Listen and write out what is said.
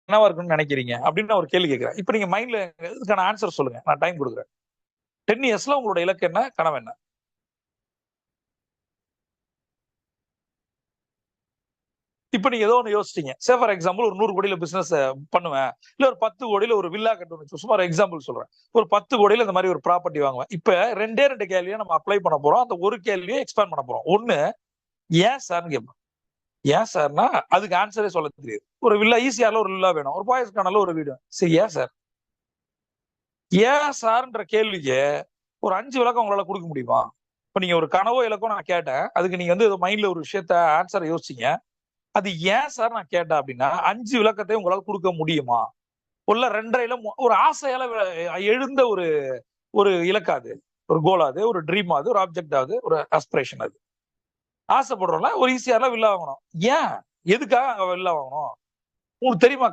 என்னவா இருக்குன்னு நினைக்கிறீங்க அப்படின்னு நான் ஒரு கேள்வி கேட்கிறேன். இப்ப நீங்க மைண்ட்ல இதுக்கான ஆன்சர் சொல்லுங்க. நான் டைம் கொடுக்குறேன். 10 இயர்ஸ்ல உங்களோட இலக்கு என்ன? கனவு என்ன? இப்ப நீங்க ஏதோ ஒண்ணு யோசிச்சீங்க. சே ஃபார் எக்ஸாம்பிள் ஒரு 100 கோடியில பிசினஸ் பண்ணுவேன். இல்ல ஒரு 10 கோடியில ஒரு வில்லா கட்டணும்னு சும்மா ஒரு எக்ஸாம்பிள் சொல்றேன். ஒரு 10 கோடியில இந்த மாதிரி ஒரு ப்ராப்பர்ட்டி வாங்குவேன். இப்ப 2 கேள்வியா நம்ம அப்ளை பண்ண போறோம். அந்த ஒரு கேள்வியை எக்ஸ்பேண்ட் பண்ண போறோம். ஒண்ணு ஏன் சார்ன்னு கேட்பேன். ஏன் சார்னா அதுக்கு ஆன்சரே சொல்ல தெரியாது. ஒரு வில்லா ஈசிஆர்ல ஒரு வில்லா வேணும். ஒரு பாய்ஸ் கார்னர்ல ஒரு வீடு. சரி ஏன் சார்? ஏன் சார்ன்ற கேள்விக்கு ஒரு 5 விளக்கம் உங்களால கொடுக்க முடியுமா? இப்ப நீங்க ஒரு கனவோ இலக்கோ நான் கேட்டேன். அதுக்கு நீங்க வந்து மைண்ட்ல ஒரு விஷயத்த ஆன்சர் யோசிச்சீங்க. அது ஏன் சார் நான் கேட்டேன் அப்படின்னா 5 விளக்கத்தை உங்களால கொடுக்க முடியுமா? உள்ள 2.5ல ஒரு ஆசையால எழுந்த ஒரு ஒரு இலக்கா அது. ஒரு கோல் அது, ஒரு ட்ரீம் அது, ஒரு ஆப்ஜெக்ட் அது, ஒரு அஸ்பிரேஷன் அது. ஆசைப்படுறோம்ல ஒரு ஈசிஆர்ல வில்லா வாங்கணும். ஏன்? எதுக்காக அங்க வில்லா வாங்கணும்? உங்களுக்கு தெரியுமா